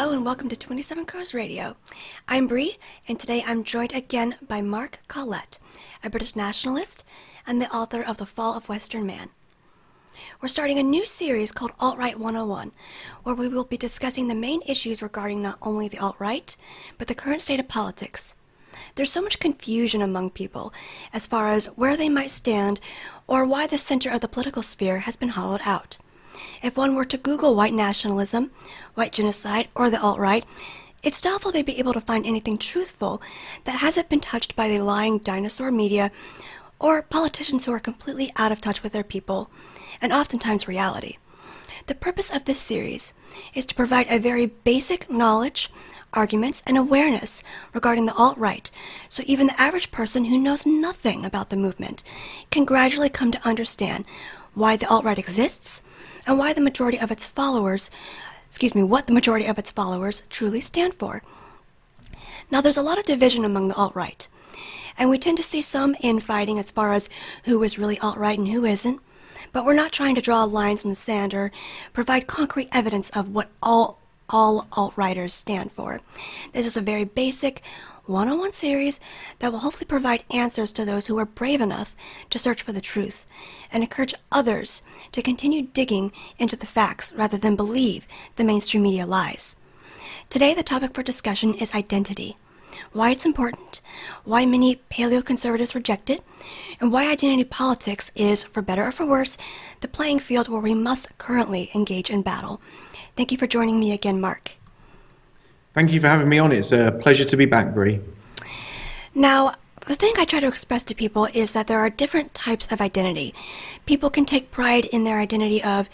Hello and welcome to 27 Crows Radio. I'm Bre, and today I'm joined again by Mark Collett, a British nationalist and the author of The Fall of Western Man. We're starting a new series called Alt-Right 101, where we will be discussing the main issues regarding not only the alt-right, but the current state of politics. There's so much confusion among people as far as where they might stand or why the center of the political sphere has been hollowed out. If one were to Google white nationalism, white genocide, or the alt-right, it's doubtful they'd be able to find anything truthful that hasn't been touched by the lying dinosaur media or politicians who are completely out of touch with their people, and oftentimes reality. The purpose of this series is to provide a very basic knowledge, arguments, and awareness regarding the alt-right, so even the average person who knows nothing about the movement can gradually come to understand why the alt-right exists and why the majority of its followers, what the majority of its followers truly stand for. Now, there's a lot of division among the alt-right, and we tend to see some infighting as far as who is really alt-right and who isn't, but we're not trying to draw lines in the sand or provide concrete evidence of what all alt-righters stand for. This is a very basic one-on-one series that will hopefully provide answers to those who are brave enough to search for the truth and encourage others to continue digging into the facts rather than believe the mainstream media lies. Today, the topic for discussion is identity, why it's important, why many paleoconservatives reject it, and why identity politics is, for better or for worse, the playing field where we must currently engage in battle. Thank you for joining me again, Mark. Thank you for having me on. It's a pleasure to be back, Bre. Now, the thing I try to express to people is that there are different types of identity. People can take pride in their identity of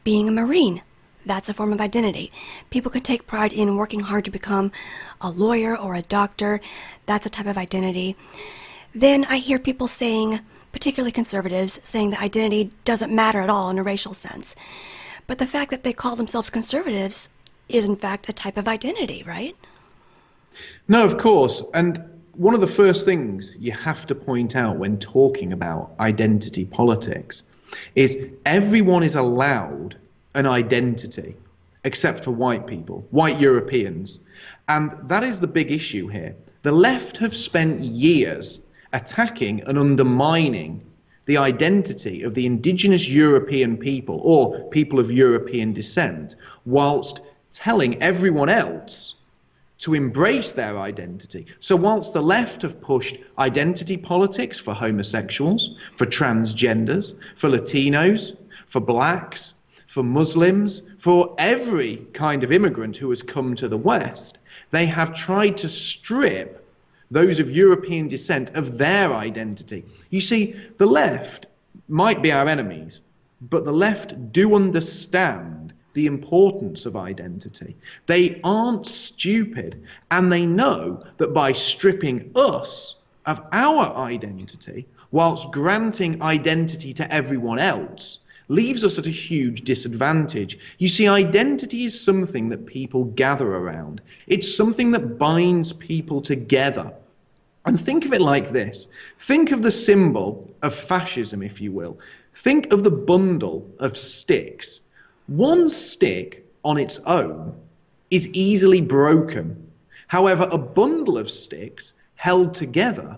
being a Marine. That's a form of identity. People can take pride in working hard to become a lawyer or a doctor. That's a type of identity. Then I hear people saying, particularly conservatives, saying that identity doesn't matter at all in a racial sense. But the fact that they call themselves conservatives is in fact a type of identity, right? No, of course. And one of the first things you have to point out when talking about identity politics is everyone is allowed an identity, except for white people, white Europeans. And that is the big issue here. The left have spent years attacking and undermining the identity of the indigenous European people or people of European descent, whilst telling everyone else to embrace their identity. So whilst the left have pushed identity politics for homosexuals, for transgenders, for Latinos, for blacks, for Muslims, for every kind of immigrant who has come to the West, they have tried to strip those of European descent of their identity. You see, the left might be our enemies, but the left do understand the importance of identity. They aren't stupid, and they know that by stripping us of our identity, whilst granting identity to everyone else, leaves us at a huge disadvantage. You see, identity is something that people gather around. It's something that binds people together. And think of it like this. Think of the symbol of fascism, if you will. Think of the bundle of sticks. One stick on its own is easily broken. However, a bundle of sticks held together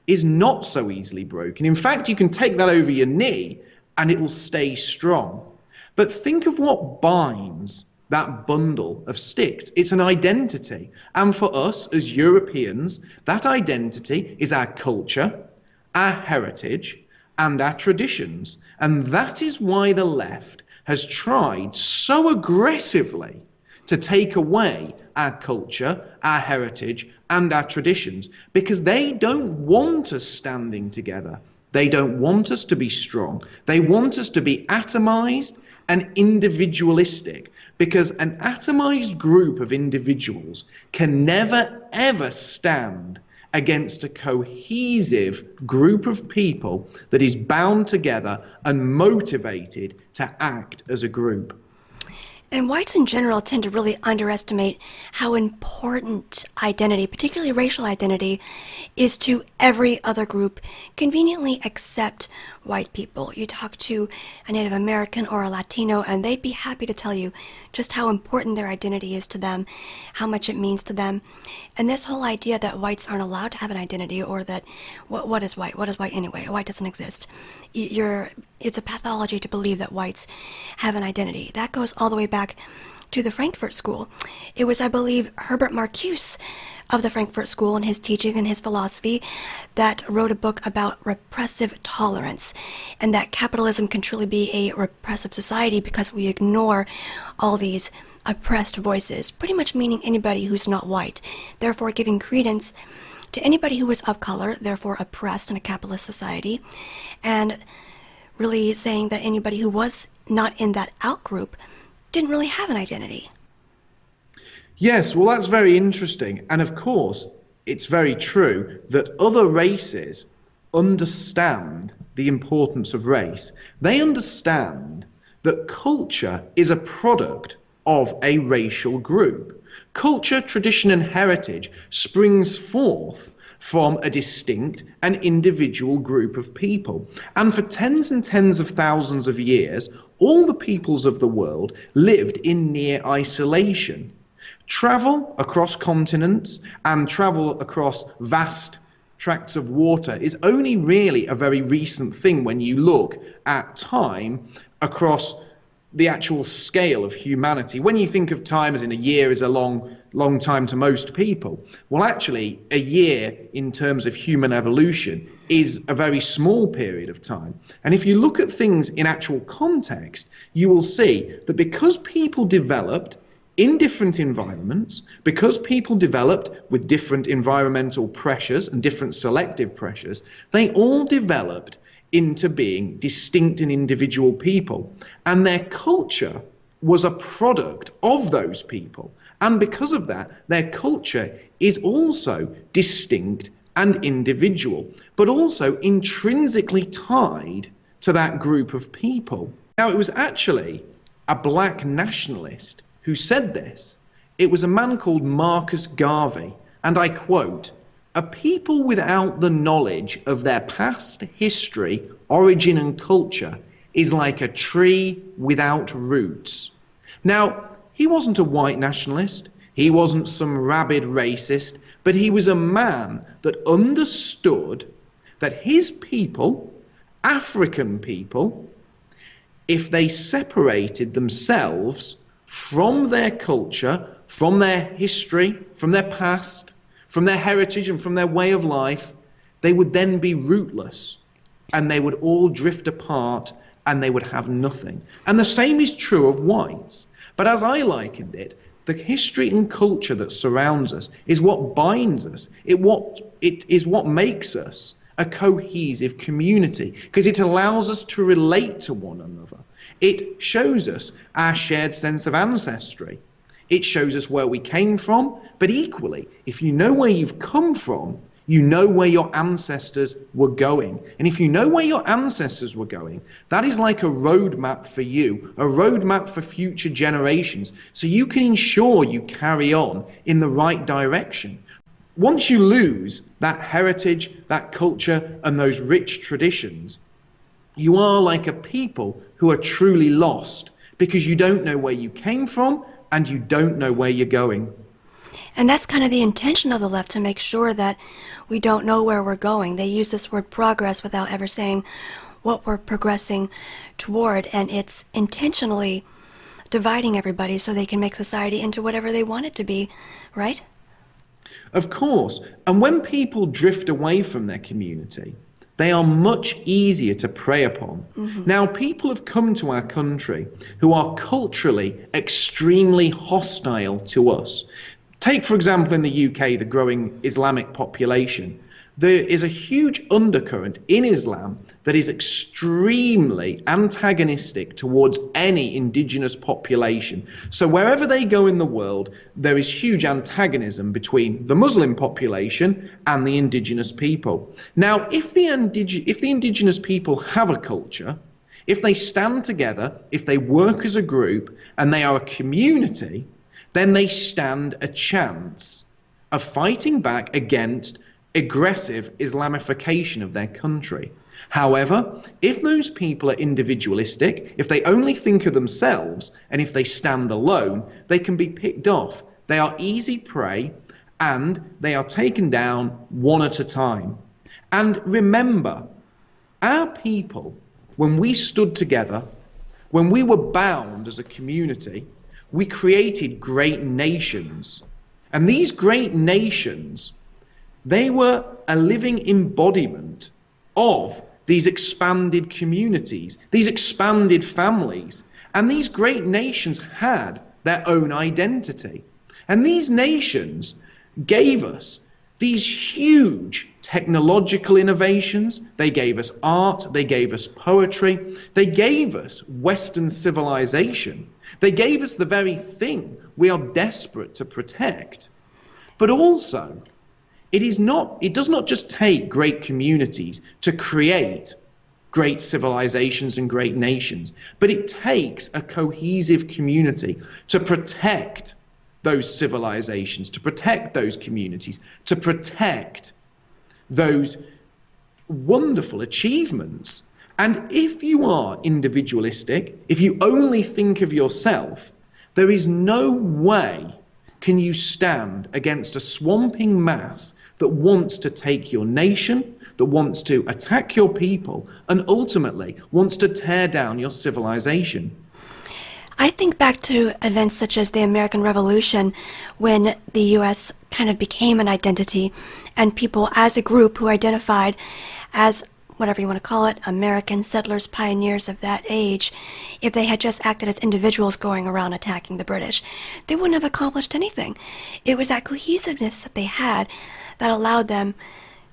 is not so easily broken. In fact, you can take that over your knee and it will stay strong. But think of what binds that bundle of sticks. It's an identity. And for us as Europeans, that identity is our culture, our heritage, and our traditions. And that is why the left has tried so aggressively to take away our culture, our heritage, and our traditions, because they don't want us standing together. They don't want us to be strong. They want us to be atomized and individualistic, because an atomized group of individuals can never, ever stand against a cohesive group of people that is bound together and motivated to act as a group. And whites in general tend to really underestimate how important identity, particularly racial identity, is to every other group conveniently except white people. You talk to a Native American or a Latino, and they'd be happy to tell you just how important their identity is to them, how much it means to them. And this whole idea that whites aren't allowed to have an identity, or that what is white? What is white anyway? White doesn't exist. It's a pathology to believe that whites have an identity. That goes all the way back to the Frankfurt School. It was, I believe, Herbert Marcuse of the Frankfurt School and his teaching and his philosophy that wrote a book about repressive tolerance, and that capitalism can truly be a repressive society because we ignore all these oppressed voices, pretty much meaning anybody who's not white, therefore giving credence to anybody who was of color, therefore oppressed in a capitalist society, and really saying that anybody who was not in that outgroup didn't really have an identity. Yes, well, that's very interesting. And of course, it's very true that other races understand the importance of race. They understand that culture is a product of a racial group. Culture, tradition, and heritage springs forth from a distinct and individual group of people. And for tens and tens of thousands of years, all the peoples of the world lived in near isolation. Travel across continents and travel across vast tracts of water is only really a very recent thing when you look at time across the actual scale of humanity. When you think of time as in a year is a long time to most people, well, actually, a year in terms of human evolution is a very small period of time. And if you look at things in actual context, you will see that because people developed in different environments, because people developed with different environmental pressures and different selective pressures, they all developed into being distinct and individual people. And their culture was a product of those people. And because of that, their culture is also distinct and individual, but also intrinsically tied to that group of people. Now, it was actually a black nationalist who said this. It was a man called Marcus Garvey, and I quote, "A people without the knowledge of their past history, origin, and culture is like a tree without roots." Now, he wasn't a white nationalist, he wasn't some rabid racist, but he was a man that understood that his people, African people, if they separated themselves from their culture, from their history, from their past, from their heritage and from their way of life, they would then be rootless and they would all drift apart and they would have nothing. And the same is true of whites. But as I likened it, the history and culture that surrounds us is what binds us. It is what makes us a cohesive community, because it allows us to relate to one another. It shows us our shared sense of ancestry. It shows us where we came from, but equally, if you know where you've come from, you know where your ancestors were going. And if you know where your ancestors were going, that is like a roadmap for you, a roadmap for future generations, so you can ensure you carry on in the right direction. Once you lose that heritage, that culture, and those rich traditions, you are like a people who are truly lost, because you don't know where you came from and you don't know where you're going. And that's kind of the intention of the left, to make sure that we don't know where we're going. They use this word progress without ever saying what we're progressing toward, and it's intentionally dividing everybody so they can make society into whatever they want it to be, right? Of course. And when people drift away from their community, they are much easier to prey upon. Mm-hmm. Now, people have come to our country who are culturally extremely hostile to us. Take, for example, in the UK, the growing Islamic population. There is a huge undercurrent in Islam that is extremely antagonistic towards any indigenous population. So wherever they go in the world, there is huge antagonism between the Muslim population and the indigenous people. Now, if the indigenous people have a culture, If they stand together, if they work as a group, and they are a community, then they stand a chance of fighting back against aggressive Islamification of their country. However, if those people are individualistic, if they only think of themselves, and if they stand alone, they can be picked off. They are easy prey, and they are taken down one at a time. And remember, our people, when we stood together, when we were bound as a community, we created great nations. And these great nations, they were a living embodiment of these expanded communities, these expanded families. And these great nations had their own identity. And these nations gave us these huge technological innovations. They gave us art, they gave us poetry, they gave us Western civilization. They gave us the very thing we are desperate to protect. But also, it does not just take great communities to create great civilizations and great nations, but it takes a cohesive community to protect those civilizations, to protect those communities, to protect those wonderful achievements. And if you are individualistic, if you only think of yourself, there is no way can you stand against a swamping mass that wants to take your nation, that wants to attack your people, and ultimately wants to tear down your civilization. I think back to events such as the American Revolution, when the U.S. kind of became an identity, and people as a group who identified as, whatever you want to call it, American settlers, pioneers of that age, if they had just acted as individuals going around attacking the British, they wouldn't have accomplished anything. It was that cohesiveness that they had that allowed them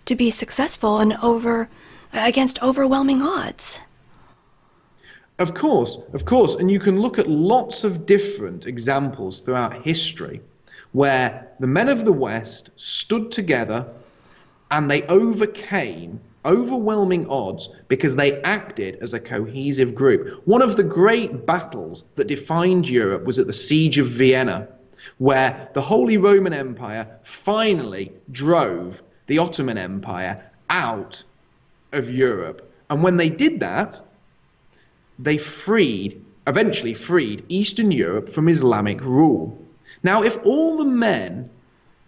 to be successful and against overwhelming odds. Of course, and you can look at lots of different examples throughout history where the men of the West stood together and they overcame overwhelming odds because they acted as a cohesive group. One of the great battles that defined Europe was at the Siege of Vienna, where the Holy Roman Empire finally drove the Ottoman Empire out of Europe. And when they did that, they eventually freed Eastern Europe from Islamic rule. Now, if all the men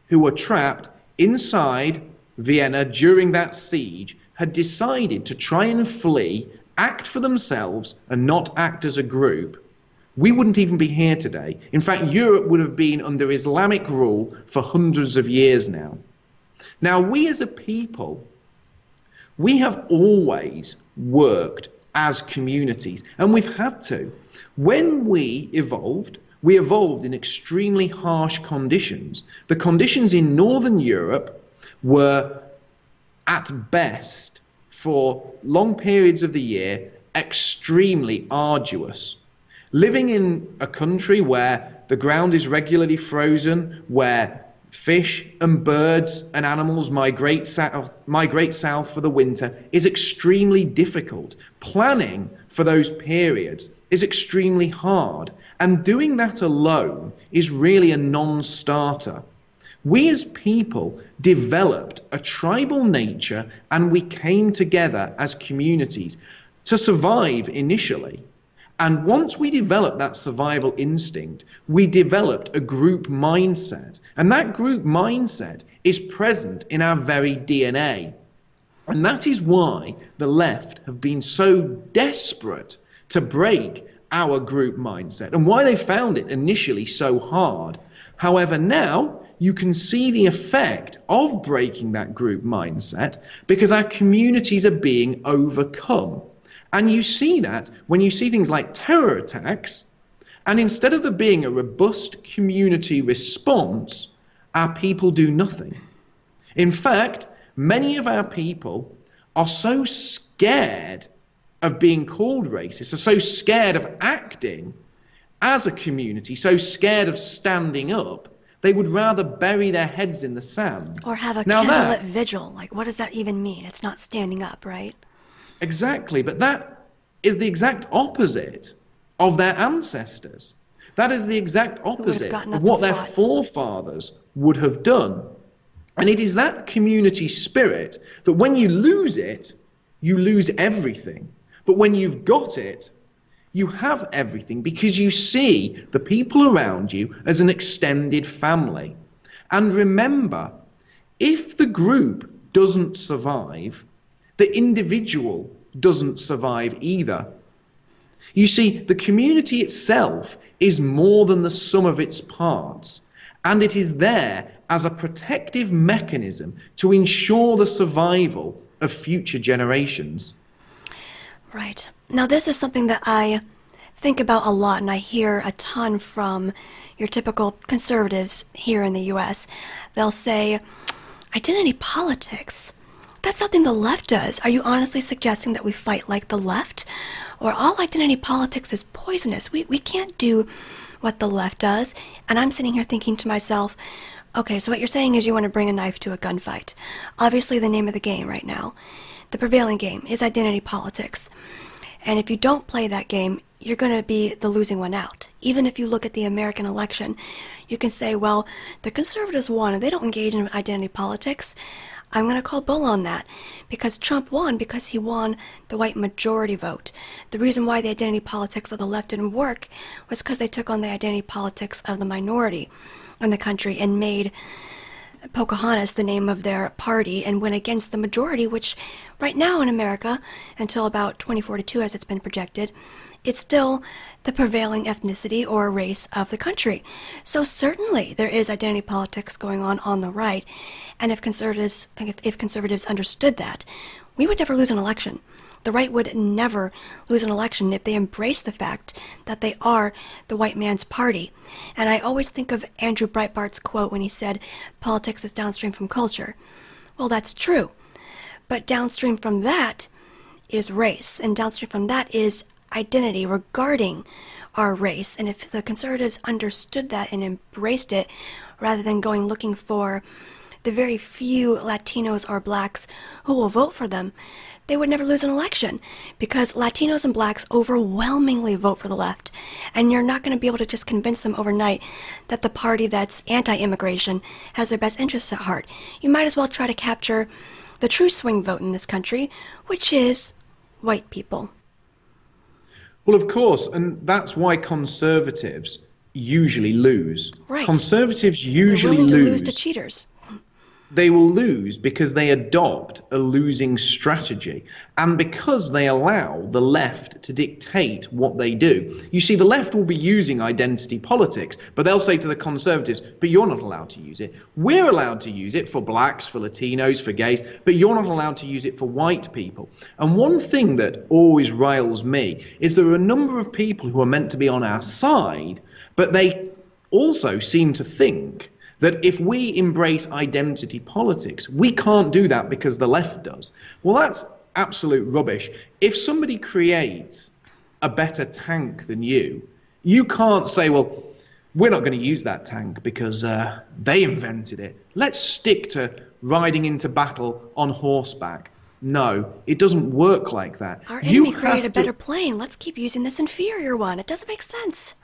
who were trapped inside Vienna during that siege had decided to try and flee, act for themselves, and not act as a group, we wouldn't even be here today. In fact, Europe would have been under Islamic rule for hundreds of years now. Now, we as a people, we have always worked as communities, and we've had to. When we evolved in extremely harsh conditions. The conditions in Northern Europe were, at best, for long periods of the year, extremely arduous. Living in a country where the ground is regularly frozen, where fish and birds and animals migrate south for the winter is extremely difficult. Planning for those periods is extremely hard, and doing that alone is really a non-starter. We as people developed a tribal nature, and we came together as communities to survive initially. And once we developed that survival instinct, we developed a group mindset. And that group mindset is present in our very DNA. And that is why the left have been so desperate to break our group mindset, and why they found it initially so hard. However, now you can see the effect of breaking that group mindset because our communities are being overcome. And you see that when you see things like terror attacks, and instead of there being a robust community response, our people do nothing. In fact, many of our people are so scared of being called racist, are so scared of acting as a community, so scared of standing up, they would rather bury their heads in the sand. Or have a candlelit vigil. Like, what does that even mean? It's not standing up, right? Exactly, but that is the exact opposite of their ancestors. That is the exact opposite of what their forefathers would have done. And it is that community spirit that when you lose it, you lose everything. But when you've got it, you have everything, because you see the people around you as an extended family. And remember, if the group doesn't survive, the individual doesn't survive either. You see, the community itself is more than the sum of its parts, and it is there as a protective mechanism to ensure the survival of future generations. Right. Now, this is something that I think about a lot, and I hear a ton from your typical conservatives here in the U.S. They'll say, identity politics, that's something the left does. Are you honestly suggesting that we fight like the left? Or all identity politics is poisonous. We can't do what the left does. And I'm sitting here thinking to myself, okay, so what you're saying is you want to bring a knife to a gunfight. Obviously the name of the game right now, the prevailing game, is identity politics. And if you don't play that game, you're going to be the losing one out. Even if you look at the American election, you can say, well, the conservatives won and they don't engage in identity politics. I'm going to call bull on that, because Trump won because he won the white majority vote. The reason why the identity politics of the left didn't work was because they took on the identity politics of the minority in the country and made Pocahontas the name of their party and went against the majority, which right now in America, until about 2042 as it's been projected, it's still the prevailing ethnicity or race of the country. So certainly there is identity politics going on the right, and if conservatives understood that, we would never lose an election. The right would never lose an election if they embraced the fact that they are the white man's party. And I always think of Andrew Breitbart's quote when he said, politics is downstream from culture. Well, that's true. But downstream from that is race, and downstream from that is identity regarding our race. And if the conservatives understood that and embraced it, rather than going looking for the very few Latinos or blacks who will vote for them, they would never lose an election, because Latinos and blacks overwhelmingly vote for the left. And you're not going to be able to just convince them overnight that the party that's anti-immigration has their best interests at heart. You might as well try to capture the true swing vote in this country, which is white people. Well, of course, and that's why conservatives usually lose. Right. Conservatives usually They're willing to lose to cheaters. They will lose because they adopt a losing strategy, and because they allow the left to dictate what they do. You see, the left will be using identity politics, but they'll say to the conservatives, but you're not allowed to use it. We're allowed to use it for blacks, for Latinos, for gays, but you're not allowed to use it for white people. And one thing that always riles me is there are a number of people who are meant to be on our side, but they also seem to think that if we embrace identity politics, we can't do that because the left does. Well, that's absolute rubbish. If somebody creates a better tank than you, you can't say, well, we're not going to use that tank because they invented it. Let's stick to riding into battle on horseback. No, it doesn't work like that. Our enemy created a better plane. Let's keep using this inferior one. It doesn't make sense.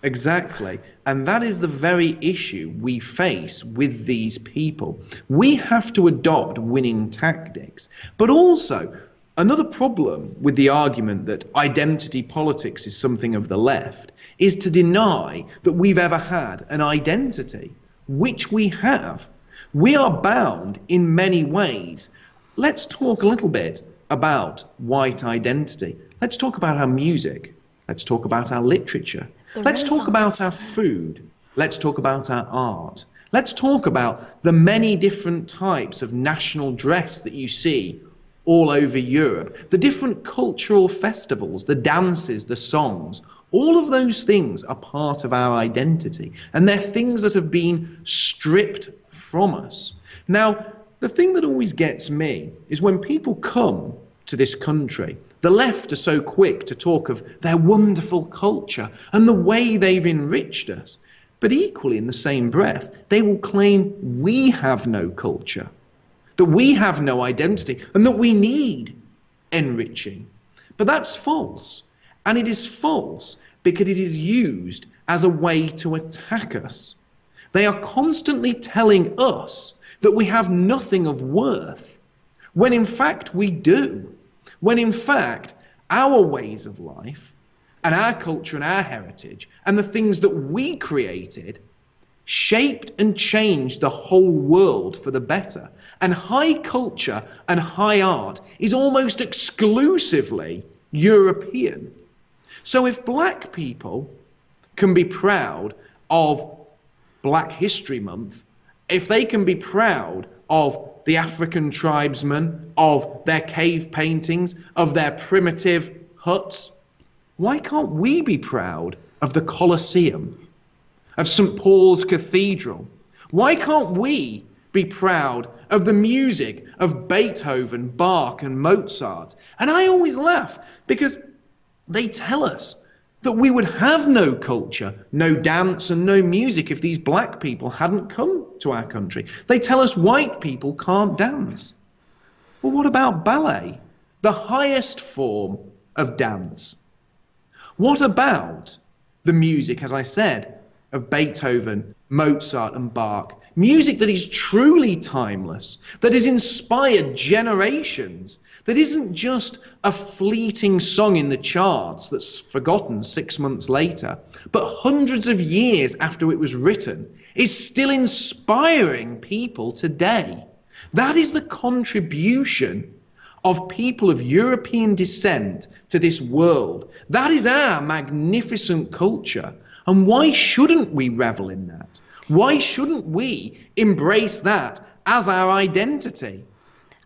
Exactly. And that is the very issue we face with these people. We have to adopt winning tactics. But also, another problem with the argument that identity politics is something of the left is to deny that we've ever had an identity, which we have. We are bound in many ways. Let's talk a little bit about white identity. Let's talk about our music. Let's talk about our literature. Let's talk about our food. Let's talk about our art. Let's talk about the many different types of national dress that you see all over Europe, the different cultural festivals, the dances, the songs. All of those things are part of our identity, and they're things that have been stripped from us. Now, the thing that always gets me is when people come to this country, the left are so quick to talk of their wonderful culture and the way they've enriched us. But equally in the same breath, they will claim we have no culture, that we have no identity, and that we need enriching. But that's false. And it is false because it is used as a way to attack us. They are constantly telling us that we have nothing of worth, when in fact we do. When in fact our ways of life and our culture and our heritage and the things that we created shaped and changed the whole world for the better. And high culture and high art is almost exclusively European. So if black people can be proud of Black History Month, if they can be proud of the African tribesmen, of their cave paintings, of their primitive huts, why can't we be proud of the Colosseum, of St. Paul's Cathedral? Why can't we be proud of the music of Beethoven, Bach, and Mozart? And I always laugh because they tell us that we would have no culture, no dance, and no music if these black people hadn't come to our country. They tell us white people can't dance. Well, what about ballet, the highest form of dance? What about the music, as I said, of Beethoven, Mozart, and Bach? Music that is truly timeless, that has inspired generations, that isn't just a fleeting song in the charts that's forgotten 6 months later, but hundreds of years after it was written, is still inspiring people today. That is the contribution of people of European descent to this world. That is our magnificent culture. And why shouldn't we revel in that? Why shouldn't we embrace that as our identity?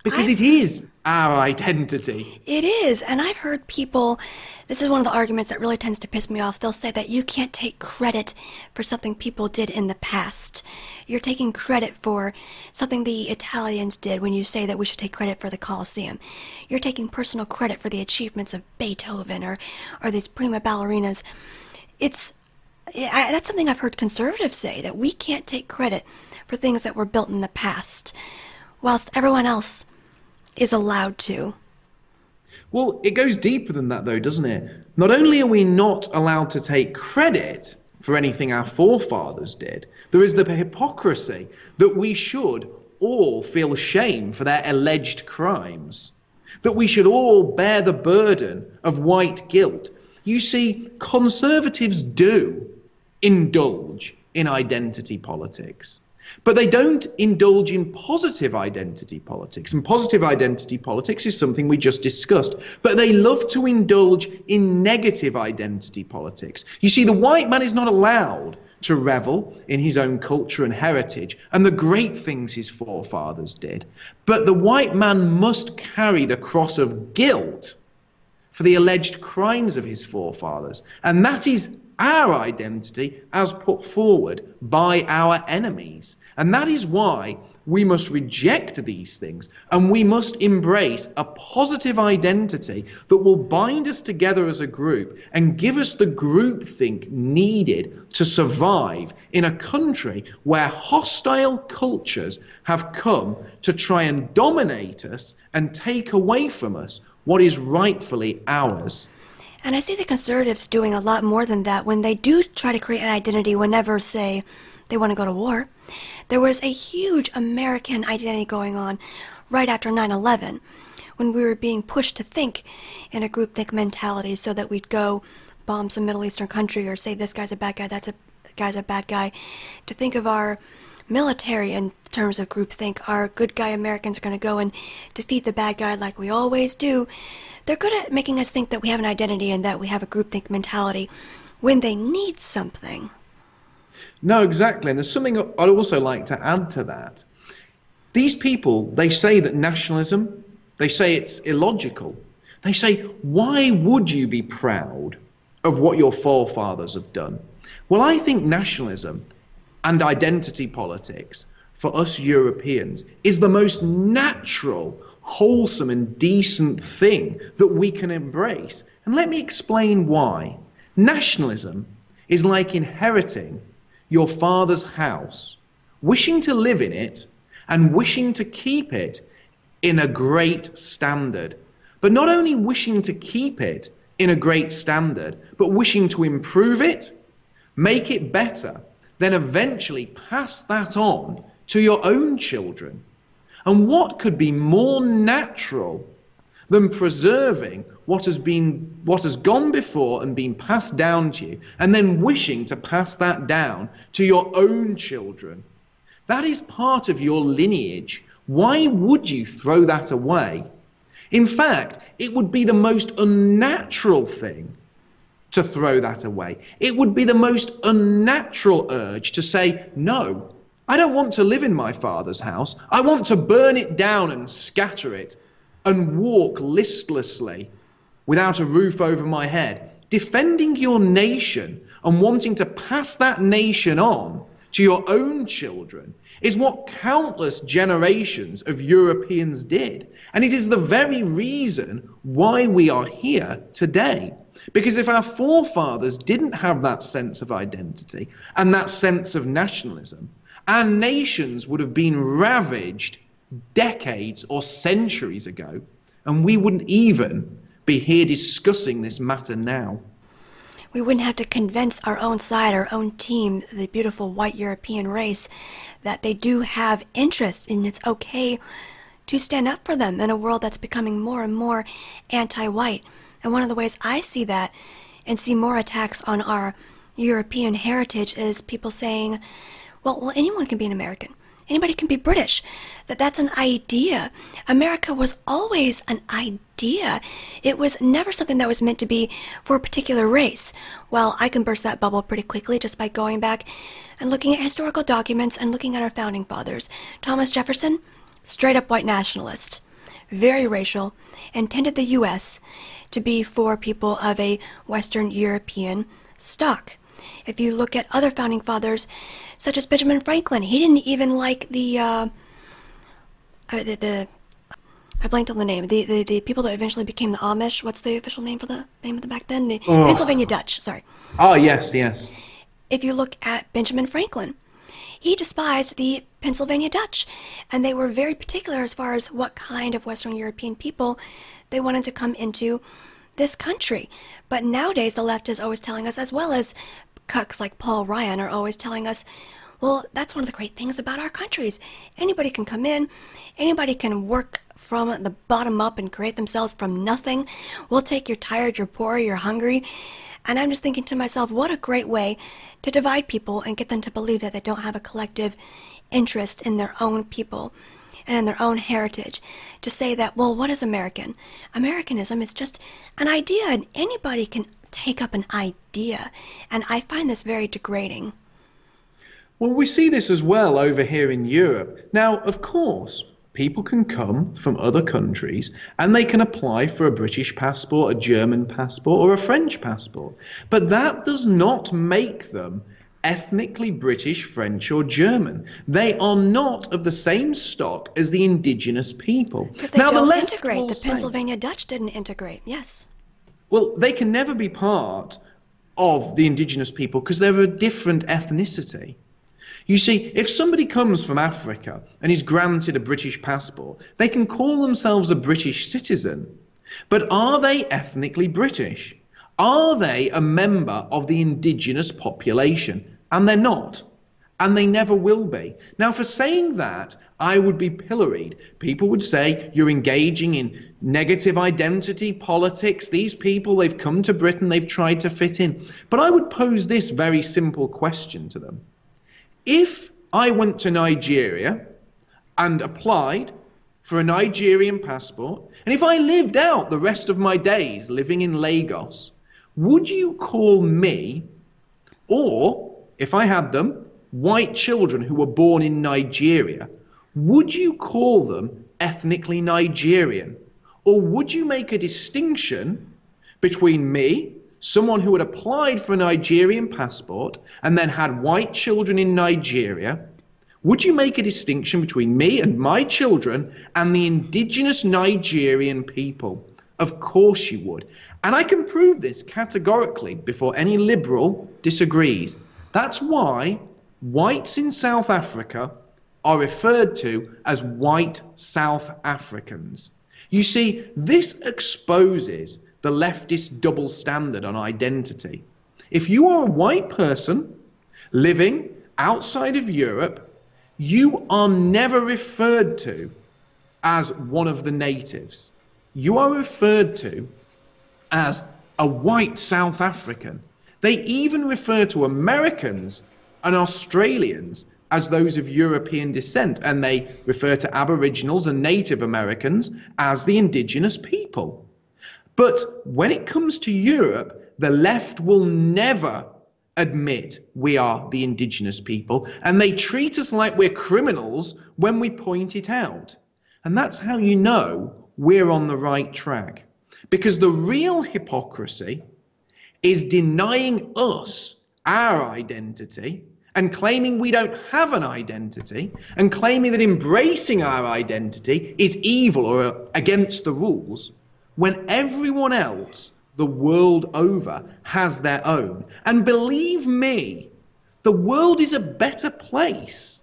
Because it is our identity. It is. And I've heard people, this is one of the arguments that really tends to piss me off. They'll say that you can't take credit for something people did in the past. You're taking credit for something the Italians did when you say that we should take credit for the Colosseum. You're taking personal credit for the achievements of Beethoven or these prima ballerinas. That's something I've heard conservatives say, that we can't take credit for things that were built in the past, whilst everyone else is allowed to. Well, it goes deeper than that, though, doesn't it? Not only are we not allowed to take credit for anything our forefathers did, there is the hypocrisy that we should all feel shame for their alleged crimes, that we should all bear the burden of white guilt. You see, conservatives do indulge in identity politics, but they don't indulge in positive identity politics. And positive identity politics is something we just discussed. But they love to indulge in negative identity politics. You see, the white man is not allowed to revel in his own culture and heritage and the great things his forefathers did. But the white man must carry the cross of guilt for the alleged crimes of his forefathers. And that is our identity as put forward by our enemies. And that is why we must reject these things, and we must embrace a positive identity that will bind us together as a group and give us the groupthink needed to survive in a country where hostile cultures have come to try and dominate us and take away from us what is rightfully ours. And I see the conservatives doing a lot more than that when they do try to create an identity whenever, say, they want to go to war. There was a huge American identity going on right after 9/11, when we were being pushed to think in a groupthink mentality so that we'd go bomb some Middle Eastern country or say this guy's a bad guy, that guy's a bad guy, to think of our military in terms of groupthink. Our good guy Americans are going to go and defeat the bad guy like we always do. They're good at making us think that we have an identity and that we have a groupthink mentality when they need something. No, exactly. And there's something I'd also like to add to that. These people, they say that nationalism, they say it's illogical. They say, why would you be proud of what your forefathers have done? Well, I think nationalism and identity politics for us Europeans is the most natural, wholesome and decent thing that we can embrace. And let me explain why. Nationalism is like inheriting your father's house, wishing to live in it and wishing to keep it in a great standard. but not only wishing to keep it in a great standard, but wishing to improve it, make it better, then eventually pass that on to your own children. And what could be more natural than preserving what has gone before and been passed down to you, and then wishing to pass that down to your own children? That is part of your lineage. Why would you throw that away? In fact, it would be the most unnatural thing to throw that away. It would be the most unnatural urge to say, no, I don't want to live in my father's house. I want to burn it down and scatter it and walk listlessly without a roof over my head. Defending your nation and wanting to pass that nation on to your own children is what countless generations of Europeans did. And it is the very reason why we are here today. Because if our forefathers didn't have that sense of identity and that sense of nationalism, our nations would have been ravaged decades or centuries ago, and we wouldn't even be here discussing this matter now. We wouldn't have to convince our own side, our own team, the beautiful white European race, that they do have interests and it's okay to stand up for them in a world that's becoming more and more anti-white. And one of the ways I see that and see more attacks on our European heritage is people saying, well, anyone can be an American. Anybody can be British. That's an idea. America was always an idea. It was never something that was meant to be for a particular race. Well, I can burst that bubble pretty quickly just by going back and looking at historical documents and looking at our founding fathers. Thomas Jefferson, straight up white nationalist, very racial, intended the U.S. to be for people of a Western European stock. If you look at other founding fathers, such as Benjamin Franklin, he didn't even like I blanked on the name. The people that eventually became the Amish. What's the official name for the name of the back then? The Pennsylvania Dutch. Sorry. Oh yes, yes. If you look at Benjamin Franklin, he despised the Pennsylvania Dutch, and they were very particular as far as what kind of Western European people they wanted to come into this country. But nowadays, the left is always telling us, as well as cucks like Paul Ryan are always telling us, well, that's one of the great things about our countries. Anybody can come in, anybody can work from the bottom up and create themselves from nothing. We'll take you're tired, you're poor, you're hungry. And I'm just thinking to myself, what a great way to divide people and get them to believe that they don't have a collective interest in their own people and in their own heritage. To say that, well, what is American? Americanism is just an idea, and anybody can take up an idea. And I find this very degrading. Well, we see this as well over here in Europe. Now, of course, people can come from other countries and they can apply for a British passport, a German passport, or a French passport. But that does not make them ethnically British, French, or German. They are not of the same stock as the indigenous people. Because they don't integrate. The Pennsylvania Dutch didn't integrate, yes. Well, they can never be part of the indigenous people because they're a different ethnicity. You see, if somebody comes from Africa and is granted a British passport, they can call themselves a British citizen. But are they ethnically British? Are they a member of the indigenous population? And they're not. And they never will be. Now, for saying that, I would be pilloried. People would say, you're engaging in negative identity politics. These people, they've come to Britain, they've tried to fit in. But I would pose this very simple question to them. If I went to Nigeria and applied for a Nigerian passport, and if I lived out the rest of my days living in Lagos, would you call me, or if I had them, white children who were born in Nigeria, would you call them ethnically Nigerian? Or would you make a distinction between me, someone who had applied for a Nigerian passport and then had white children in Nigeria? Would you make a distinction between me and my children and the indigenous Nigerian people? Of course you would. And I can prove this categorically before any liberal disagrees. That's why whites in South Africa are referred to as white South Africans. You see, this exposes the leftist double standard on identity. If you are a white person living outside of Europe, you are never referred to as one of the natives. You are referred to as a white South African. They even refer to Americans and Australians as those of European descent, and they refer to Aboriginals and Native Americans as the indigenous people. But when it comes to Europe, the left will never admit we are the indigenous people, and they treat us like we're criminals when we point it out. And that's how you know we're on the right track. Because the real hypocrisy is denying us our identity and claiming we don't have an identity and claiming that embracing our identity is evil or against the rules when everyone else the world over has their own. And believe me, the world is a better place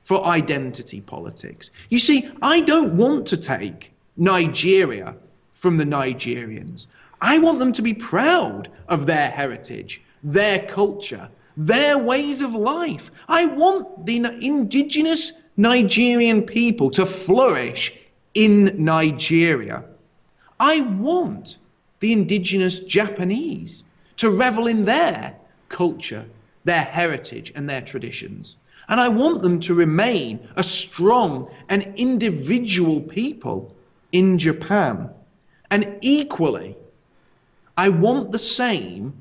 for identity politics. You see, I don't want to take Nigeria from the Nigerians. I want them to be proud of their heritage, their culture, their ways of life. I want the indigenous Nigerian people to flourish in Nigeria. I want the indigenous Japanese to revel in their culture, their heritage, and their traditions. And I want them to remain a strong and individual people in Japan. And equally, I want the same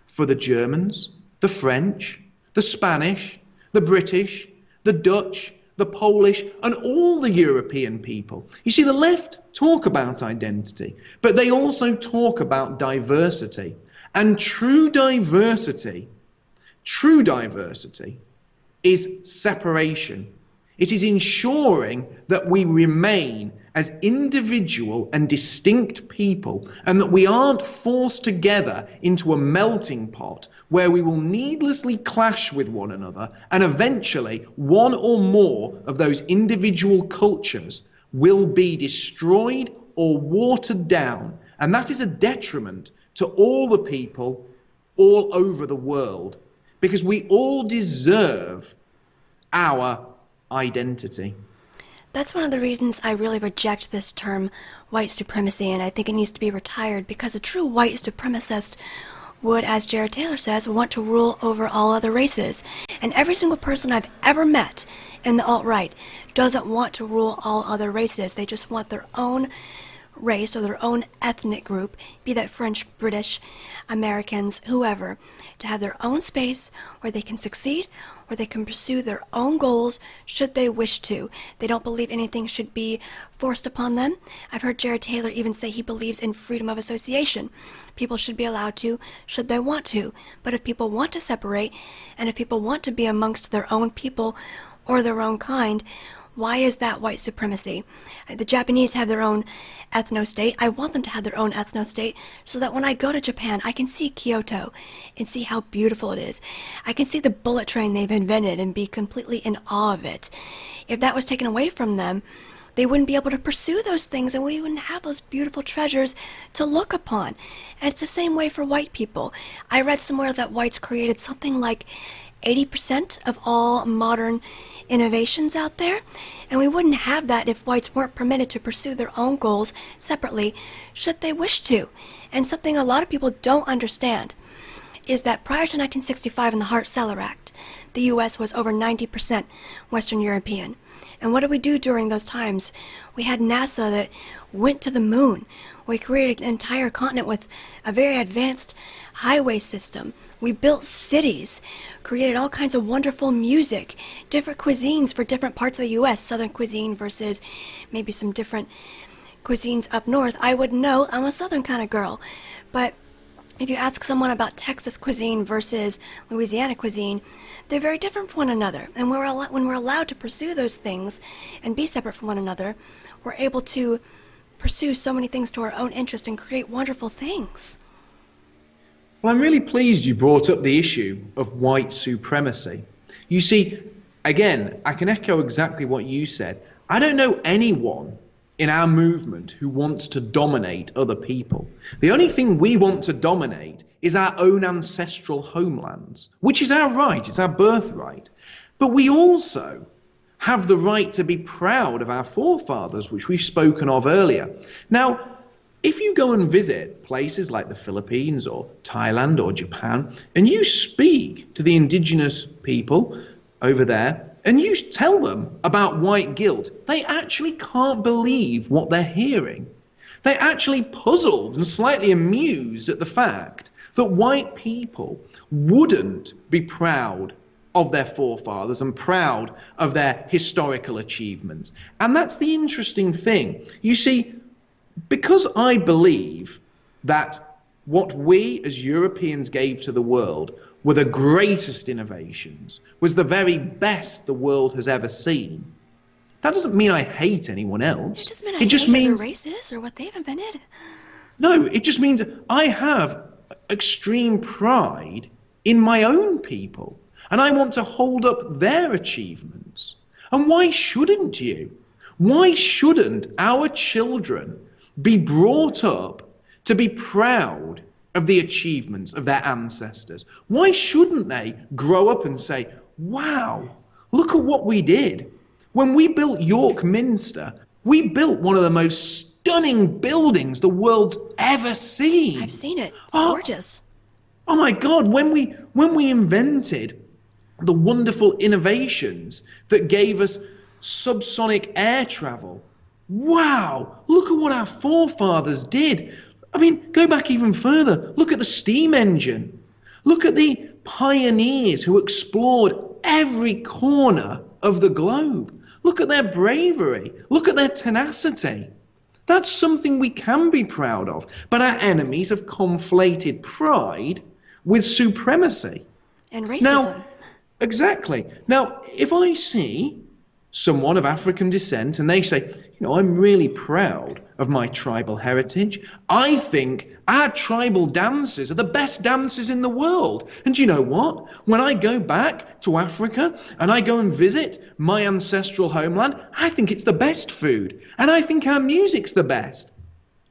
for the Germans, the French, the Spanish, the British, the Dutch, the Polish, and all the European people. You see, the left talk about identity, but they also talk about diversity. And true diversity is separation. It is ensuring that we remain as individual and distinct people, and that we aren't forced together into a melting pot where we will needlessly clash with one another, and eventually one or more of those individual cultures will be destroyed or watered down. And that is a detriment to all the people all over the world, because we all deserve our identity. That's one of the reasons I really reject this term white supremacy, and I think it needs to be retired, because a true white supremacist would, as Jared Taylor says, want to rule over all other races. And every single person I've ever met in the alt-right doesn't want to rule all other races. They just want their own race or their own ethnic group, be that French, British, Americans, whoever, to have their own space where they can succeed, where they can pursue their own goals should they wish to. They don't believe anything should be forced upon them. I've heard Jared Taylor even say he believes in freedom of association. People should be allowed to, should they want to. But if people want to separate, and if people want to be amongst their own people or their own kind, why is that white supremacy? The Japanese have their own ethno-state. I want them to have their own ethno-state so that when I go to Japan, I can see Kyoto and see how beautiful it is. I can see the bullet train they've invented and be completely in awe of it. If that was taken away from them, they wouldn't be able to pursue those things, and we wouldn't have those beautiful treasures to look upon. And it's the same way for white people. I read somewhere that whites created something like 80% of all modern innovations out there, and we wouldn't have that if whites weren't permitted to pursue their own goals separately should they wish to. And something a lot of people don't understand is that prior to 1965 and the Hart-Celler Act, the U.S. was over 90% Western European. And what did we do during those times? We had NASA that went to the moon. We created an entire continent with a very advanced highway system. We built cities, created all kinds of wonderful music, different cuisines for different parts of the U.S., Southern cuisine versus maybe some different cuisines up north. I wouldn't know, I'm a Southern kind of girl. But if you ask someone about Texas cuisine versus Louisiana cuisine, they're very different from one another. And when we're allowed to pursue those things and be separate from one another, we're able to pursue so many things to our own interest and create wonderful things. Well, I'm really pleased you brought up the issue of white supremacy. You see, again, I can echo exactly what you said. I don't know anyone in our movement who wants to dominate other people. The only thing we want to dominate is our own ancestral homelands, which is our right, it's our birthright. But we also have the right to be proud of our forefathers, which we've spoken of earlier. Now, if you go and visit places like the Philippines or Thailand or Japan, and you speak to the indigenous people over there, and you tell them about white guilt, they actually can't believe what they're hearing. They're actually puzzled and slightly amused at the fact that white people wouldn't be proud of their forefathers and proud of their historical achievements. And that's the interesting thing. You see, because I believe that what we as Europeans gave to the world were the greatest innovations, was the very best the world has ever seen, that doesn't mean I hate anyone else. It doesn't mean I hate other races or what they've invented. No, it just means I have extreme pride in my own people, and I want to hold up their achievements. And why shouldn't you? Why shouldn't our children be brought up to be proud of the achievements of their ancestors? Why shouldn't they grow up and say, wow, look at what we did. When we built York Minster, we built one of the most stunning buildings the world's ever seen. I've seen it. It's gorgeous. Oh my God, when we invented the wonderful innovations that gave us subsonic air travel, wow, look at what our forefathers did. I mean, go back even further. Look at the steam engine. Look at the pioneers who explored every corner of the globe. Look at their bravery. Look at their tenacity. That's something we can be proud of. But our enemies have conflated pride with supremacy. And racism. Now, exactly. Now, if I see someone of African descent and they say, you know, I'm really proud of my tribal heritage. I think our tribal dances are the best dances in the world. And you know what? When I go back to Africa and I go and visit my ancestral homeland, I think it's the best food. And I think our music's the best.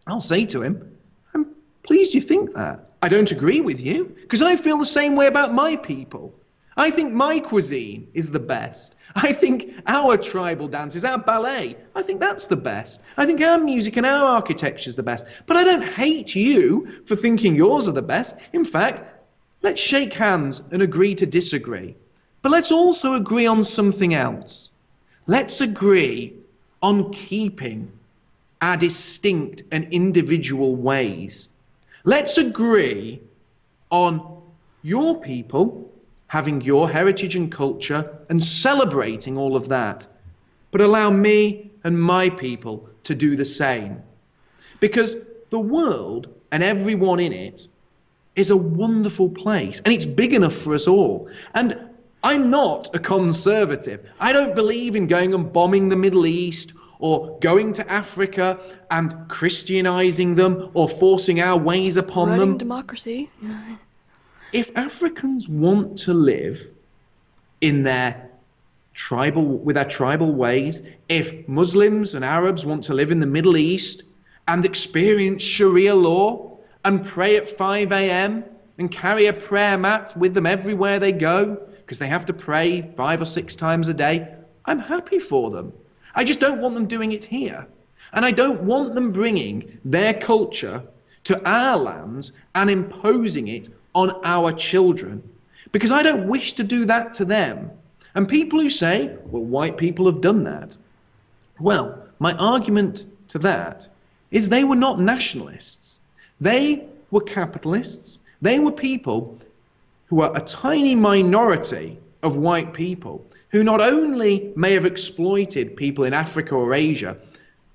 I'll say to him, I'm pleased you think that. I don't agree with you because I feel the same way about my people. I think my cuisine is the best. I think our tribal dances, our ballet, I think that's the best. I think our music and our architecture is the best. But I don't hate you for thinking yours are the best. In fact, let's shake hands and agree to disagree. But let's also agree on something else. Let's agree on keeping our distinct and individual ways. Let's agree on your people having your heritage and culture and celebrating all of that. But allow me and my people to do the same. Because the world and everyone in it is a wonderful place, and it's big enough for us all. And I'm not a conservative. I don't believe in going and bombing the Middle East or going to Africa and Christianizing them or forcing our ways upon them. Spreading democracy. If Africans want to live in their with their tribal ways, if Muslims and Arabs want to live in the Middle East and experience Sharia law and pray at 5 a.m. and carry a prayer mat with them everywhere they go because they have to pray 5 or 6 times a day, I'm happy for them. I just don't want them doing it here. And I don't want them bringing their culture to our lands and imposing it on our children, because I don't wish to do that to them. And people who say, well, white people have done that. Well, my argument to that is they were not nationalists. They were capitalists. They were people who are a tiny minority of white people who not only may have exploited people in Africa or Asia,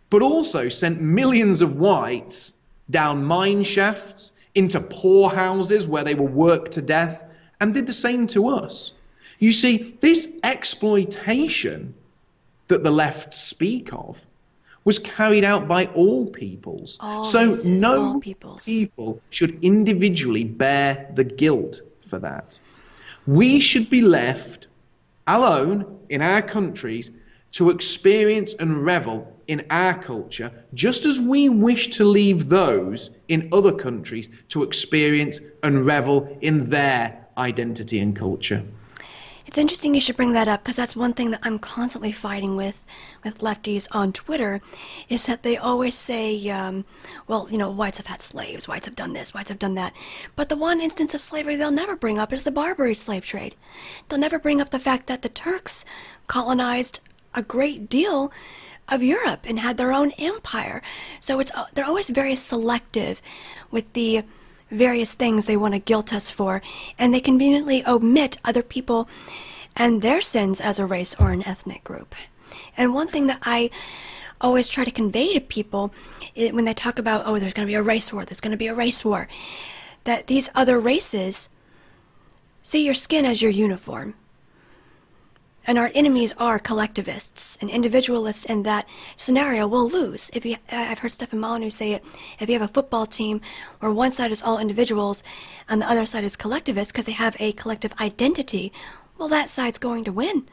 but also sent millions of whites down mine shafts, into poorhouses where they were worked to death, and did the same to us. You see, this exploitation that the left speak of was carried out by all peoples. No people should individually bear the guilt for that. We should be left alone in our countries to experience and revel in our culture, just as we wish to leave those in other countries to experience and revel in their identity and culture. It's interesting you should bring that up, because that's one thing that I'm constantly fighting with lefties on Twitter, is that they always say, well, you know, whites have had slaves, whites have done this, whites have done that. But the one instance of slavery they'll never bring up is the Barbary slave trade. They'll never bring up the fact that the Turks colonized a great deal of Europe and had their own empire. So they're always very selective with the various things they want to guilt us for, and they conveniently omit other people and their sins as a race or an ethnic group. And one thing that I always try to convey to people when they talk about, oh, there's going to be a race war, that these other races see your skin as your uniform. And our enemies are collectivists and individualists. In that scenario, will lose. I've heard Stefan Molyneux say it, if you have a football team where one side is all individuals and the other side is collectivists because they have a collective identity, well, that side's going to win.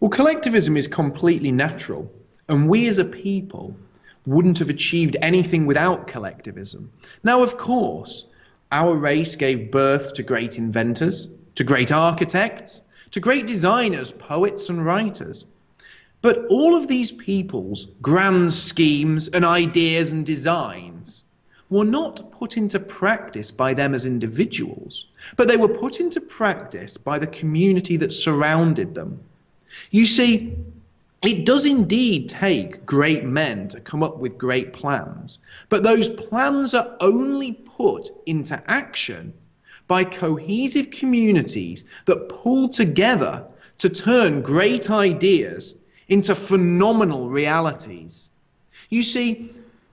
Well, collectivism is completely natural, and we as a people wouldn't have achieved anything without collectivism. Now, of course, our race gave birth to great inventors, to great architects, to great designers, poets and writers. But all of these people's grand schemes and ideas and designs were not put into practice by them as individuals, but they were put into practice by the community that surrounded them. You see, it does indeed take great men to come up with great plans, but those plans are only put into action by cohesive communities that pull together to turn great ideas into phenomenal realities. You see,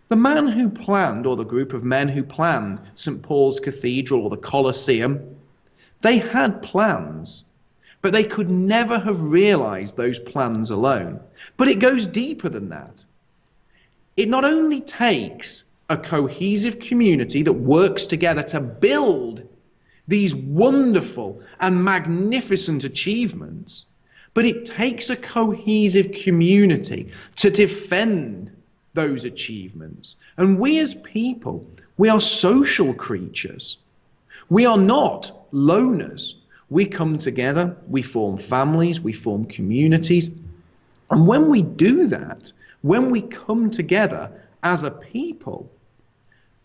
the man who planned, or the group of men who planned St. Paul's Cathedral or the Colosseum, they had plans, but they could never have realized those plans alone. But it goes deeper than that. It not only takes a cohesive community that works together to build these wonderful and magnificent achievements, but it takes a cohesive community to defend those achievements. And we as people, we are social creatures. We are not loners. We come together, we form families, we form communities. And when we do that, when we come together as a people,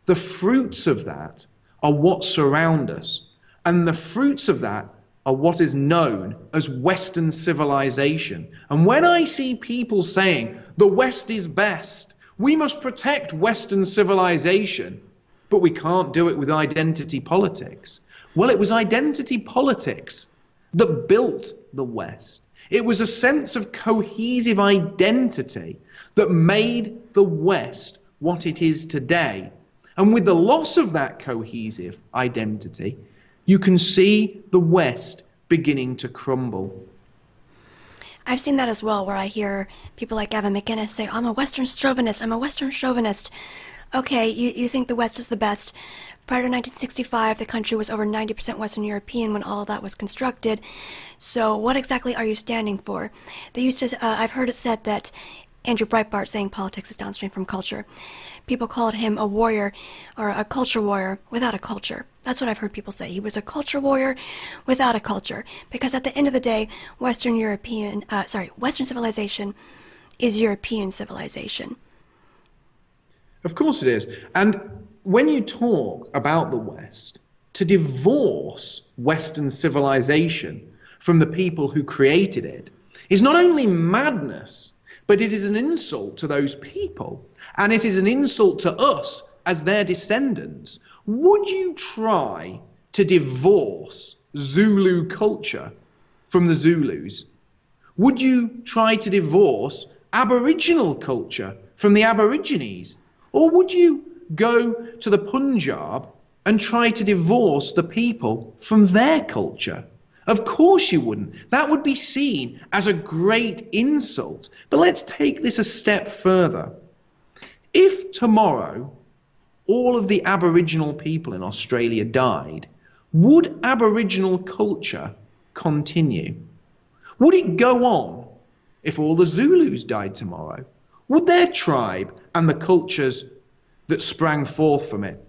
the fruits of that are what surround us. And the fruits of that are what is known as Western civilization. And when I see people saying, the West is best, we must protect Western civilization, but we can't do it with identity politics. Well, it was identity politics that built the West. It was a sense of cohesive identity that made the West what it is today. And with the loss of that cohesive identity, you can see the West beginning to crumble. I've seen that as well, where I hear people like Gavin McInnes say, I'm a Western chauvinist, I'm a Western chauvinist. Okay, you think the West is the best. Prior to 1965, the country was over 90% Western European when all of that was constructed. So what exactly are you standing for? They used to, I've heard it said that Andrew Breitbart saying politics is downstream from culture. People called him a warrior, or a culture warrior without a culture. That's what I've heard people say. He was a culture warrior without a culture. Because at the end of the day, Western civilization is European civilization. Of course it is. And when you talk about the West, to divorce Western civilization from the people who created it is not only madness, but it is an insult to those people. And it is an insult to us as their descendants. Would you try to divorce Zulu culture from the Zulus? Would you try to divorce Aboriginal culture from the Aborigines? Or would you go to the Punjab and try to divorce the people from their culture? Of course you wouldn't. That would be seen as a great insult. But let's take this a step further. If tomorrow all of the Aboriginal people in Australia died, would Aboriginal culture continue? Would it go on if all the Zulus died tomorrow? Would their tribe and the cultures that sprang forth from it,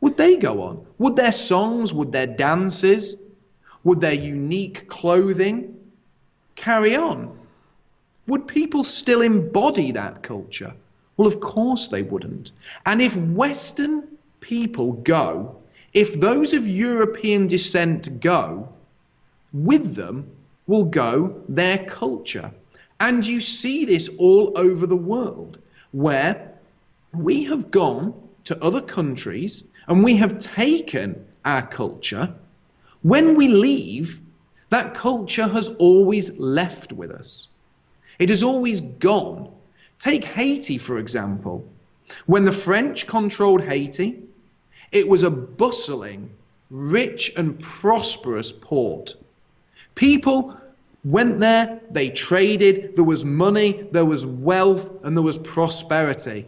would they go on? Would their songs, would their dances, would their unique clothing carry on? Would people still embody that culture? Well, of course they wouldn't. And if Western people go, if those of European descent go, with them will go their culture. And you see this all over the world, where we have gone to other countries and we have taken our culture. When we leave, that culture has always left with us. It has always gone. Take Haiti, for example. When the French controlled Haiti, it was a bustling, rich and prosperous port. People went there, they traded, there was money, there was wealth, and there was prosperity.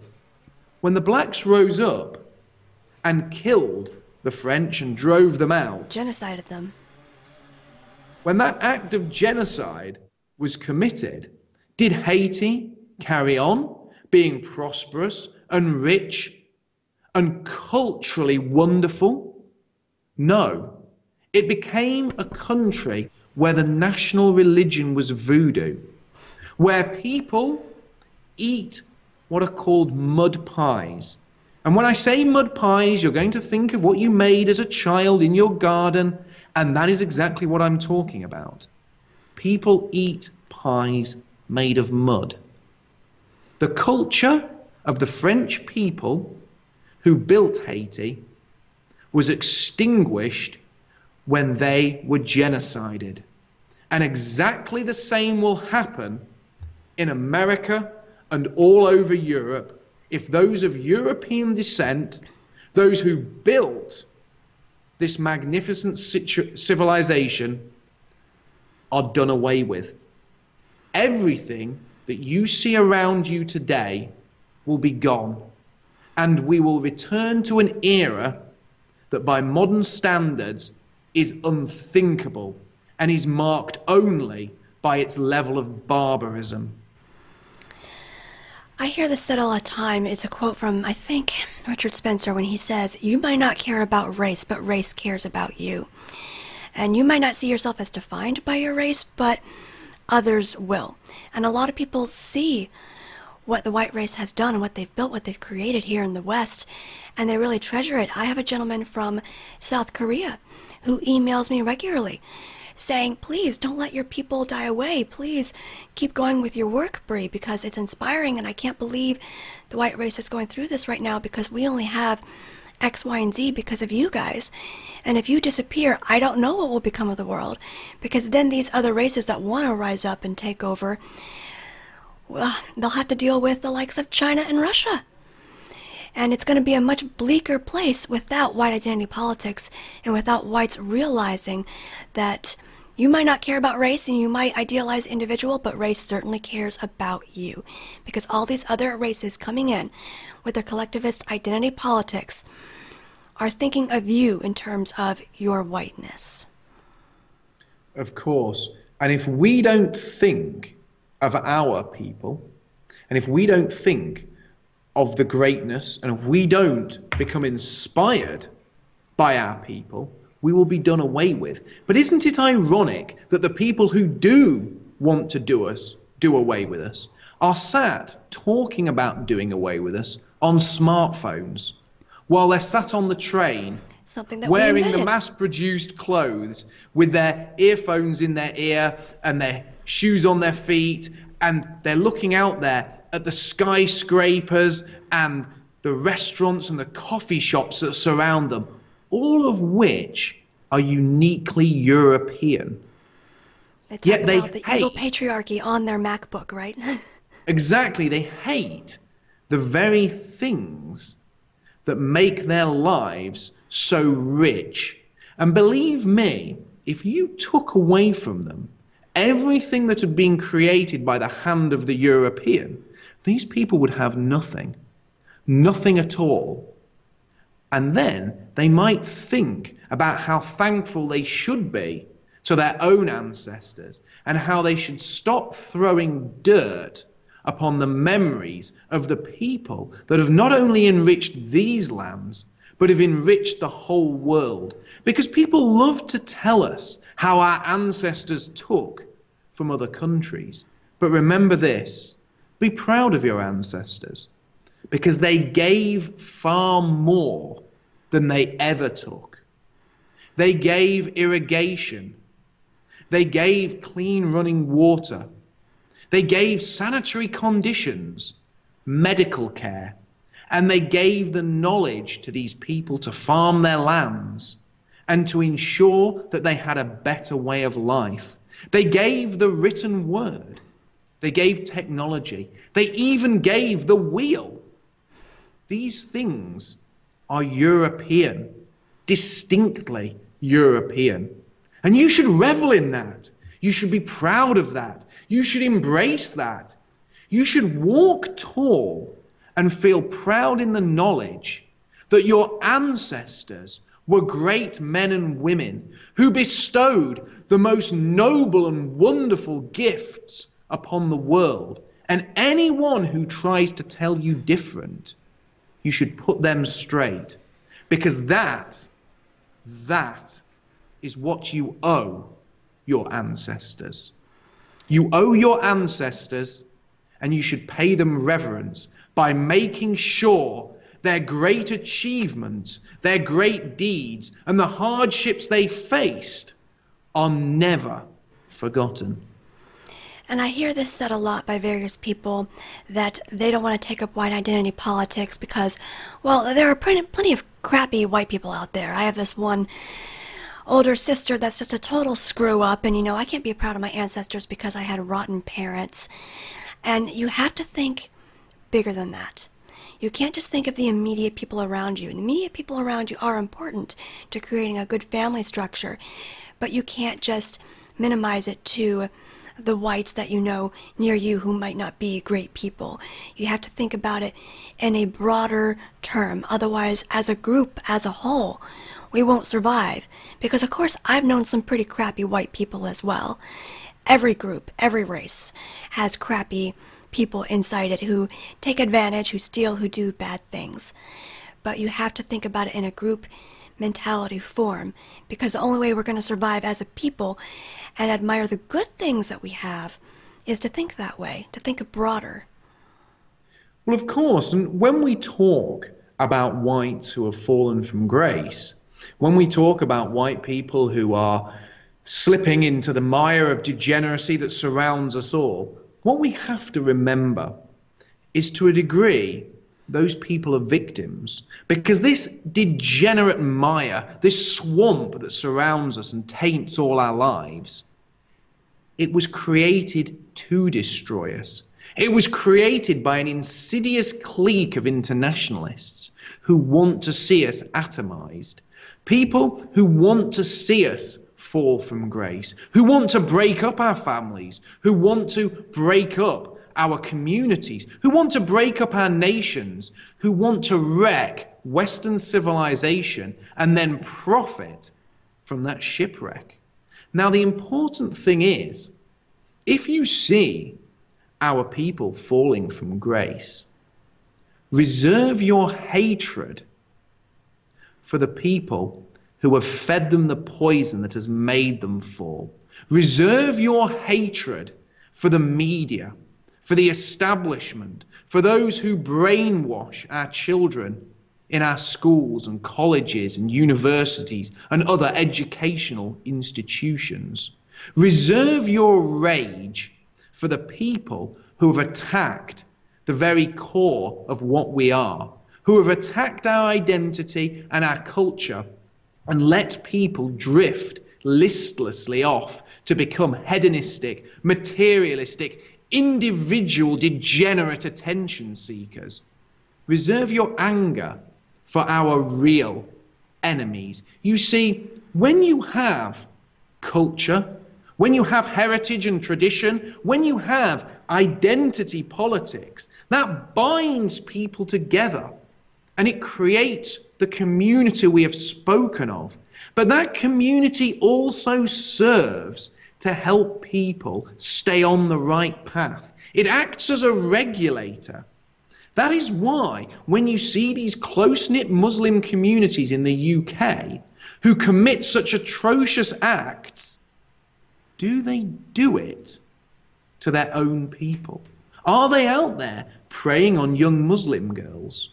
When the blacks rose up and killed the French and drove them out, genocided them. When that act of genocide was committed, did Haiti carry on being prosperous and rich and culturally wonderful? No. It became a country where the national religion was voodoo, where people eat what are called mud pies. And when I say mud pies, you're going to think of what you made as a child in your garden, and that is exactly what I'm talking about. People eat pies made of mud. The culture of the French people who built Haiti was extinguished when they were genocided. And exactly the same will happen in America and all over Europe if those of European descent, those who built this magnificent civilization, are done away with. Everything that you see around you today will be gone, and we will return to an era that by modern standards is unthinkable and is marked only by its level of barbarism. I hear this said all the time. It's a quote from, I think, Richard Spencer, when he says, "You might not care about race, but race cares about you." And you might not see yourself as defined by your race, but others will. And a lot of people see what the white race has done and what they've built, what they've created here in the West, and they really treasure it. I have a gentleman from South Korea who emails me regularly saying, "Please don't let your people die away. Please keep going with your work, Bre, because it's inspiring, and I can't believe the white race is going through this right now because we only have X, Y, and Z because of you guys. And if you disappear, I don't know what will become of the world, because then these other races that want to rise up and take over, well, they'll have to deal with the likes of China and Russia. And it's going to be a much bleaker place without white identity politics and without whites realizing that you might not care about race and you might idealize individual, but race certainly cares about you. Because all these other races coming in with their collectivist identity politics are thinking of you in terms of your whiteness." Of course. And if we don't think of our people, and if we don't think of the greatness, and if we don't become inspired by our people, we will be done away with. But isn't it ironic that the people who do want to do away with us are sat talking about doing away with us on smartphones while they're sat on the train wearing the mass-produced clothes with their earphones in their ear and their shoes on their feet, and they're looking out there at the skyscrapers and the restaurants and the coffee shops that surround them, all of which are uniquely European. They talk about the evil patriarchy on their MacBook, right? Exactly. They hate the very things that make their lives so rich. And believe me, if you took away from them everything that had been created by the hand of the European, these people would have nothing. Nothing at all. And then they might think about how thankful they should be to their own ancestors, and how they should stop throwing dirt upon the memories of the people that have not only enriched these lands, but have enriched the whole world. Because people love to tell us how our ancestors took from other countries. But remember this, be proud of your ancestors, because they gave far more than they ever took. They gave irrigation. They gave clean running water. They gave sanitary conditions, medical care, and they gave the knowledge to these people to farm their lands and to ensure that they had a better way of life. They gave the written word. They gave technology. They even gave the wheel. These things are European, distinctly European. And you should revel in that. You should be proud of that. You should embrace that. You should walk tall and feel proud in the knowledge that your ancestors were great men and women who bestowed the most noble and wonderful gifts upon the world. And anyone who tries to tell you different, you should put them straight, because that is what you owe your ancestors. You owe your ancestors, and you should pay them reverence by making sure their great achievements, their great deeds, and the hardships they faced are never forgotten. And I hear this said a lot by various people, that they don't want to take up white identity politics because, well, there are plenty of crappy white people out there. I have this one older sister that's just a total screw up, and I can't be proud of my ancestors because I had rotten parents. And you have to think bigger than that. You can't just think of the immediate people around you. The immediate people around you are important to creating a good family structure, but you can't just minimize it to the whites that you know near you who might not be great people. You have to think about it in a broader term. Otherwise, as a group, as a whole, we won't survive. Because, of course, I've known some pretty crappy white people as well. Every group, every race has crappy people inside it who take advantage, who steal, who do bad things. But you have to think about it in a group mentality form, because the only way we're going to survive as a people and admire the good things that we have is to think that way, to think broader. Well, of course, and when we talk about whites who have fallen from grace, when we talk about white people who are slipping into the mire of degeneracy that surrounds us all, what we have to remember is, to a degree, those people are victims, because this degenerate mire, this swamp that surrounds us and taints all our lives, it was created to destroy us. It was created by an insidious clique of internationalists who want to see us atomized. People who want to see us fall from grace, who want to break up our families, who want to break up our communities, who want to break up our nations, who want to wreck Western civilization and then profit from that shipwreck. Now, the important thing is, if you see our people falling from grace, reserve your hatred for the people who have fed them the poison that has made them fall. Reserve your hatred for the media, for the establishment, for those who brainwash our children in our schools and colleges and universities and other educational institutions. Reserve your rage for the people who have attacked the very core of what we are, who have attacked our identity and our culture and let people drift listlessly off to become hedonistic, materialistic, individual, degenerate attention seekers. Reserve your anger for our real enemies. You see, when you have culture, when you have heritage and tradition, when you have identity politics, that binds people together and it creates the community we have spoken of. But that community also serves to help people stay on the right path. It acts as a regulator. That is why when you see these close-knit Muslim communities in the UK who commit such atrocious acts, do they do it to their own people? Are they out there preying on young Muslim girls?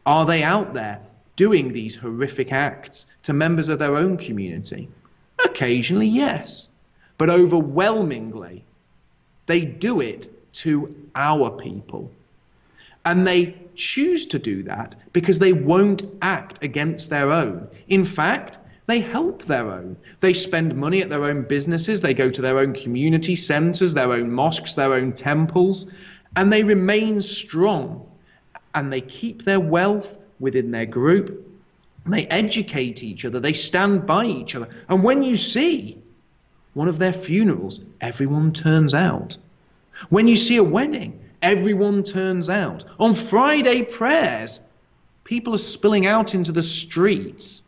Are they out there doing these horrific acts to members of their own community? Occasionally, yes. But overwhelmingly, they do it to our people. And they choose to do that because they won't act against their own. In fact, they help their own. They spend money at their own businesses. They go to their own community centers, their own mosques, their own temples, and they remain strong. And they keep their wealth within their group. They educate each other. They stand by each other. And when you see one of their funerals, everyone turns out. When you see a wedding, everyone turns out. On Friday prayers, people are spilling out into the streets.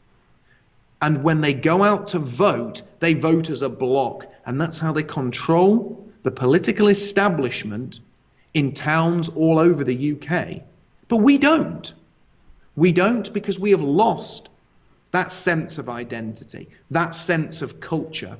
And when they go out to vote, they vote as a bloc. And that's how they control the political establishment in towns all over the UK. But we don't. We don't because we have lost that sense of identity, that sense of culture.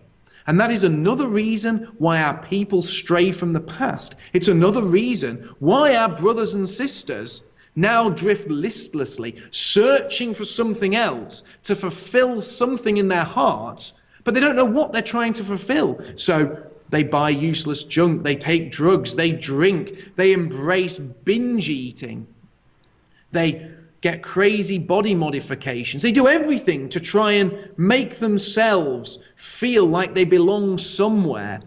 And that is another reason why our people stray from the past. It's another reason why our brothers and sisters now drift listlessly, searching for something else to fulfill something in their hearts, but they don't know what they're trying to fulfill. So they buy useless junk, they take drugs, they drink, they embrace binge eating, they get crazy body modifications. They do everything to try and make themselves feel like they belong somewhere.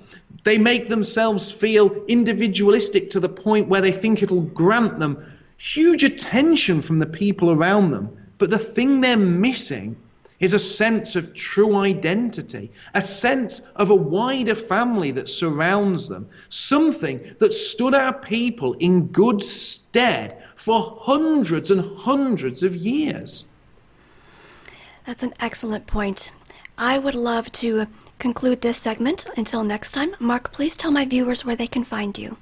They make themselves feel individualistic to the point where they think it'll grant them huge attention from the people around them. But the thing they're missing is a sense of true identity, a sense of a wider family that surrounds them, something that stood our people in good stead for hundreds and hundreds of years. That's an excellent point. I would love to conclude this segment. Until next time, Mark, please tell my viewers where they can find you.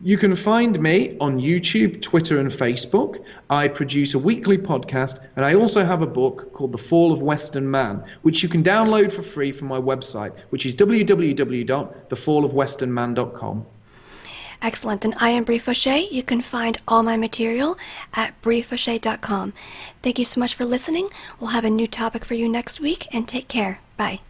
You can find me on YouTube, Twitter, and Facebook. I produce a weekly podcast, and I also have a book called The Fall of Western Man, which you can download for free from my website, which is www.thefallofwesternman.com. Excellent. And I am Bre Faucheux. You can find all my material at brefaucheux.com. Thank you so much for listening. We'll have a new topic for you next week, and take care. Bye.